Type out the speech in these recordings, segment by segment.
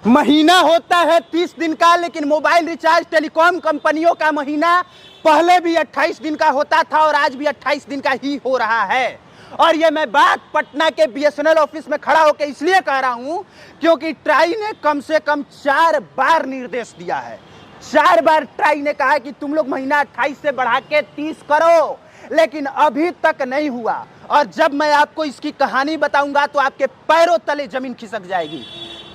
महीना होता है 30 दिन का, लेकिन मोबाइल रिचार्ज टेलीकॉम कंपनियों का महीना पहले भी 28 दिन का होता था और आज भी 28 दिन का ही हो रहा है। और ये मैं बात पटना के बीएसएनएल ऑफिस में खड़ा होकर इसलिए कह रहा हूं क्योंकि ट्राई ने कम से कम 4 बार निर्देश दिया है। 4 बार ट्राई ने कहा है कि तुम लोग महीना 28 से बढ़ा के 30 करो, लेकिन अभी तक नहीं हुआ। और जब मैं आपको इसकी कहानी बताऊंगा तो आपके पैरों तले जमीन खिसक जाएगी,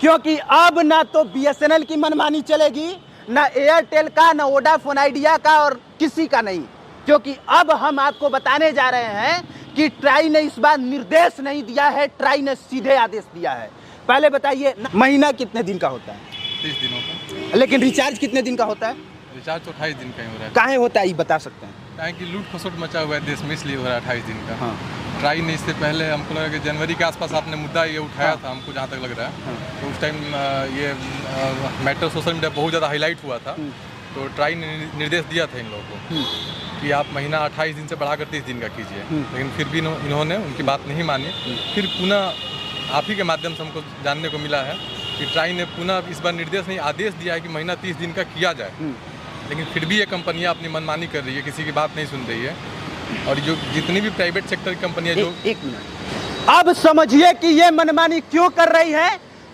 क्योंकि अब ना तो बीएसएनएल की मनमानी चलेगी, ना एयरटेल का, ना वोडाफोन आइडिया का, और किसी का नहीं। क्योंकि अब हम आपको बताने जा रहे हैं कि ट्राई ने इस बार निर्देश नहीं दिया है, ट्राई ने सीधे आदेश दिया है। पहले बताइए, महीना कितने दिन का होता है? 30 दिनों का। लेकिन रिचार्ज कितने दिन का होता है? रिचार्ज तो 28 दिन का ही हो रहा है। काहे होता है ये बता सकते हैं? काहे कि लूट खसोट मचा हुआ है देश में, इसलिए हो रहा है 28 दिन का। हाँ। ट्राई ने इससे पहले हमको लगा कि जनवरी के आसपास आपने मुद्दा ये उठाया था, हमको जहाँ तक लग रहा है। तो उस टाइम ये मैटर सोशल मीडिया बहुत ज़्यादा हाईलाइट हुआ था। तो ट्राई ने निर्देश दिया था इन लोगों को कि आप महीना 28 दिन से बढ़ाकर 30 दिन का कीजिए, लेकिन फिर भी इन्होंने उनकी बात नहीं मानी। फिर पुनः आप ही के माध्यम से हमको जानने को मिला है कि ट्राई ने पुनः इस बार निर्देश नहीं, आदेश दिया है कि महीना 30 दिन का किया जाए। लेकिन फिर भी ये कंपनियां अपनी मनमानी कर रही है, किसी की बात नहीं सुन रही है। और जो जितनी भी प्राइवेट सेक्टर की कंपनियां जो एक मिनट, अब समझिए कि ये मनमानी क्यों कर रही है।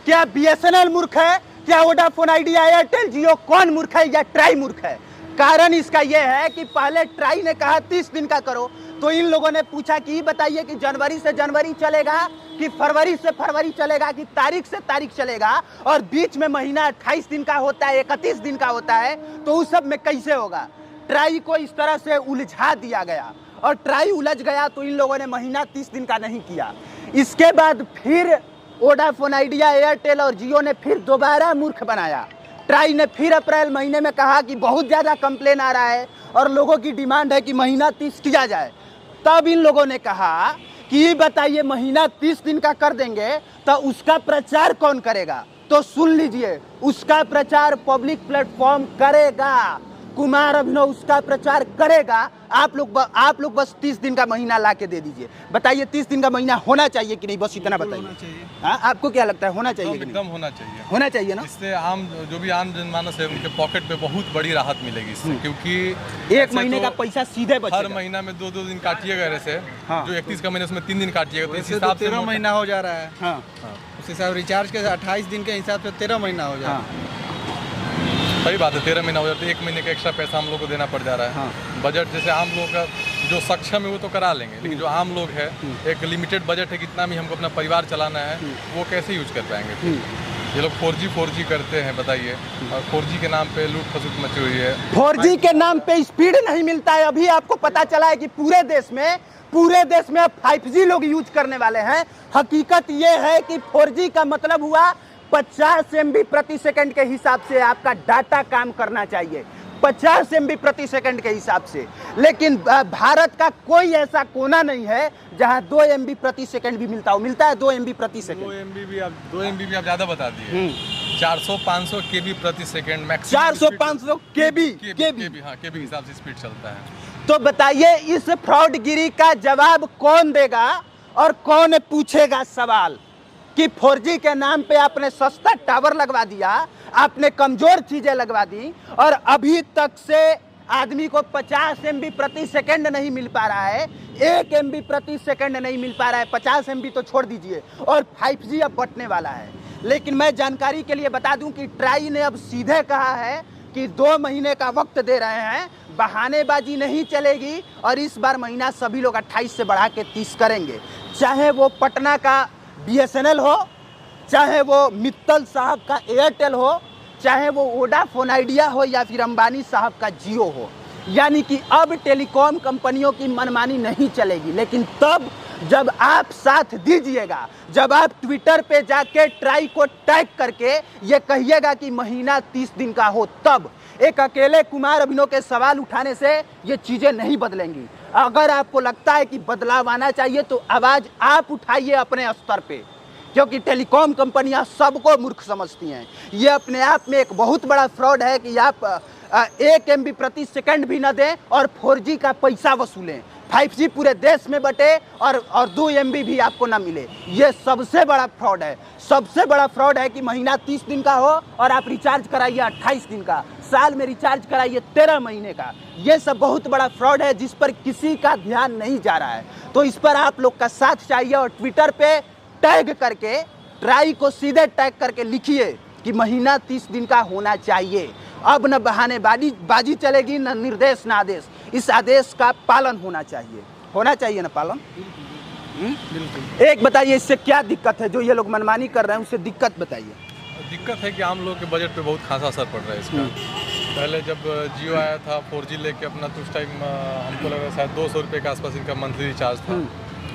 क्या बीएसएनएल मूर्ख है? क्या वोडाफोन आइडिया, एयरटेल, जियो कौन मूर्ख है या ट्राई मूर्ख है? कारण इसका यह है कि पहले ट्राई ने कहा 30 दिन का करो, तो इन लोगों ने पूछा कि बताइए कि जनवरी से जनवरी चलेगा कि फरवरी से फरवरी चलेगा कि तारीख से तारीख चलेगा, और बीच में महीना 28 दिन का होता है, 31 दिन का होता है, तो उस सब में कैसे होगा? ट्राई को इस तरह से उलझा दिया गया और ट्राई उलझ गया, तो इन लोगों ने महीना 30 दिन का नहीं किया। इसके बाद फिर वोडाफोन आइडिया, एयरटेल और जियो ने फिर दोबारा मूर्ख बनाया। ट्राई ने फिर अप्रैल महीने में कहा कि बहुत ज़्यादा कंप्लेन आ रहा है और लोगों की डिमांड है कि महीना 30 किया जाए। तब इन लोगों ने कहा कि बताइए महीना 30 दिन का कर देंगे तो उसका प्रचार कौन करेगा? तो सुन लीजिए, उसका प्रचार पब्लिक प्लेटफॉर्म करेगा, कुमार अभिनव उसका प्रचार करेगा। आप लोग बस 30 दिन का महीना ला के दे दीजिए। बताइए 30 दिन का महीना होना चाहिए कि नहीं? बस इतना बताइए। हाँ, आपको क्या लगता है, होना चाहिए कि नहीं? एकदम होना चाहिए, होना चाहिए ना। इससे आम जो भी आम जनमानस है उनके पॉकेट पे बहुत बड़ी राहत मिलेगी इससे, क्योंकि एक महीने का पैसा सीधे बचेगा। हर महीना में 2-2 दिन काटिएगा ऐसे। हाँ। जो 31 का महीना उसमें 3 दिन काटिएगा, तो इस वैसे हिसाब तो से 13 महीना हो जा रहा है। हाँ। उस हिसाब रिचार्ज के 28 दिन के हिसाब से 13 महीना हो जा रहा है। सही बात है, 13 महीना हो जाता है, 1 महीने का एक्स्ट्रा पैसा हम लोग को देना पड़ जा रहा है। हाँ। बजट जैसे आम लोग का जो सक्षम है वो तो करा लेंगे, लेकिन जो आम लोग है, एक लिमिटेड बजट है, कितना भी हमको अपना परिवार चलाना है, वो कैसे यूज कर पाएंगे फिर? ये लोग 4G करते हैं, बताइए। और 4G के नाम पे लूट खसुट मची हुई है। 4G के नाम पे स्पीड नहीं मिलता है। अभी आपको पता चला है कि पूरे देश में अब 5G लोग यूज करने वाले हैं। हकीकत ये है कि 4G का मतलब हुआ 50 MB प्रति सेकंड के हिसाब से आपका डाटा काम करना चाहिए, 50 MB प्रति सेकंड के हिसाब से। लेकिन भारत का कोई ऐसा कोना नहीं है जहां 2 MB प्रति सेकंड भी मिलता हो। मिलता है 2 MB प्रति सेकंड। 2 MB भी आप ज़्यादा बता दिए। 400-500 KB प्रति सेकंड मैक्सिमम। 400-500 KB हाँ, KB हिसाब से स्पीड चलता है। तो बताइए इस फ्रॉडगिरी का जवाब कौन देगा और कौन पूछेगा सवाल कि 4G के नाम पे आपने सस्ता टावर लगवा दिया, आपने कमजोर चीजें लगवा दी, और अभी तक से आदमी को 50 MB प्रति सेकंड नहीं मिल पा रहा है, 1 MB प्रति सेकंड नहीं मिल पा रहा है, 50 MB तो छोड़ दीजिए, और 5G अब बटने वाला है। लेकिन मैं जानकारी के लिए बता दूं कि ट्राई ने अब सीधे कहा है कि 2 महीने का वक्त दे रहे हैं, बहानेबाजी नहीं चलेगी, और इस बार महीना सभी लोग 28 से बढ़ा के 30 करेंगे। चाहे वो पटना का बीएसएनएल हो, चाहे वो मित्तल साहब का एयरटेल हो, चाहे वो वोडाफोन आइडिया हो, या फिर अंबानी साहब का जियो हो। यानी कि अब टेलीकॉम कंपनियों की मनमानी नहीं चलेगी। लेकिन तब जब आप साथ दीजिएगा, जब आप ट्विटर पे जाके ट्राई को टैग करके ये कहिएगा कि महीना 30 दिन का हो, तब। एक अकेले कुमार अभिनव के सवाल उठाने से ये चीज़ें नहीं बदलेंगी। अगर आपको लगता है कि बदलाव आना चाहिए तो आवाज़ आप उठाइए अपने स्तर पे, क्योंकि टेलीकॉम कंपनियां सबको मूर्ख समझती हैं। ये अपने आप में एक बहुत बड़ा फ्रॉड है कि आप 1 MB प्रति सेकंड भी न दें और 4G का पैसा वसूलें। 5G पूरे देश में बटे और 2 MB भी आपको ना मिले। ये सबसे बड़ा फ्रॉड है। सबसे बड़ा फ्रॉड है कि महीना 30 दिन का हो और आप रिचार्ज कराइए 28 दिन का, साल में रिचार्ज कराइए 13 महीने का। ये सब बहुत बड़ा फ्रॉड है जिस पर किसी का ध्यान नहीं जा रहा है। तो इस पर आप लोग का साथ चाहिए और ट्विटर पे टैग करके, ट्राई को सीधे टैग करके लिखिए कि महीना 30 दिन का होना चाहिए। अब न बहानेबाजी चलेगी, न निर्देश, न आदेश। इस आदेश का पालन होना चाहिए ना पालन। बिल्कुल। एक बताइए, इससे क्या दिक्कत है? जो ये लोग मनमानी कर रहे हैं उससे दिक्कत बताइए। दिक्कत है कि आम लोग के बजट पे बहुत खासा असर पड़ रहा है इसका। पहले जब जियो आया था 4G लेके अपना, तो उस टाइम हमको लगा शायद 200 रुपये के आसपास इनका मंथली रिचार्ज था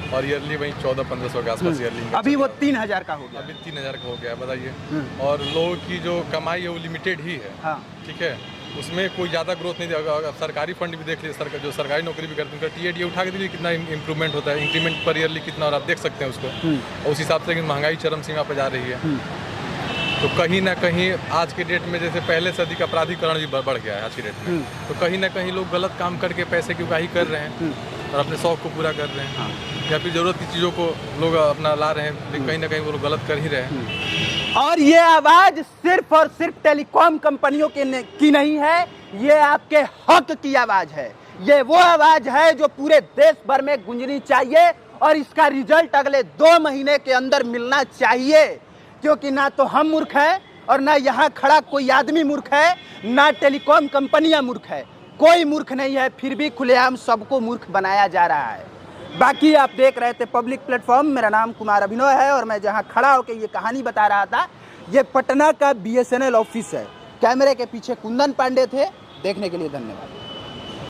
और ईयरली वहीं 1400-1500 के आसपास ईयरली। अभी वो 3000 का हो गया। अभी 3000 का हो गया है, बताइए। और लोगों की जो कमाई है वो लिमिटेड ही है। हाँ। ठीक है, उसमें कोई ज़्यादा ग्रोथ नहीं देगा। अगर सरकारी फंड भी देख लीजिए, जो सरकारी नौकरी भी करते हैं उनका TAD उठा के देखिए कितना इंप्रूवमेंट होता है, इंक्रीमेंट पर ईयरली कितना, और आप देख सकते हैं उसको। और उस हिसाब से महंगाई चरम सीमा पर जा रही है। तो कहीं ना कहीं आज के डेट में जैसे पहले से अधिक अपराधीकरण भी बढ़ गया है आज की डेट में। तो कहीं ना कहीं लोग गलत काम करके पैसे की उगाही कर रहे हैं और अपने शौक को पूरा कर रहे हैं, या फिर ज़रूरत की चीज़ों को लोग अपना ला रहे हैं, लेकिन कहीं ना कहीं वो लोग गलत कर ही रहे हैं। और ये आवाज़ सिर्फ और सिर्फ टेलीकॉम कंपनियों की नहीं है, ये आपके हक की आवाज़ है। ये वो आवाज़ है जो पूरे देश भर में गूंजनी चाहिए और इसका रिजल्ट अगले 2 महीने के अंदर मिलना चाहिए। क्योंकि ना तो हम मूर्ख हैं और ना यहाँ खड़ा कोई आदमी मूर्ख है, ना टेलीकॉम कंपनियां मूर्ख है। कोई मूर्ख नहीं है, फिर भी खुलेआम सबको मूर्ख बनाया जा रहा है। बाकी आप देख रहे थे पब्लिक प्लेटफॉर्म। मेरा नाम कुमार अभिनव है और मैं जहाँ खड़ा होकर ये कहानी बता रहा था, ये पटना का BSNL ऑफिस है। कैमरे के पीछे कुंदन पांडे थे। देखने के लिए धन्यवाद।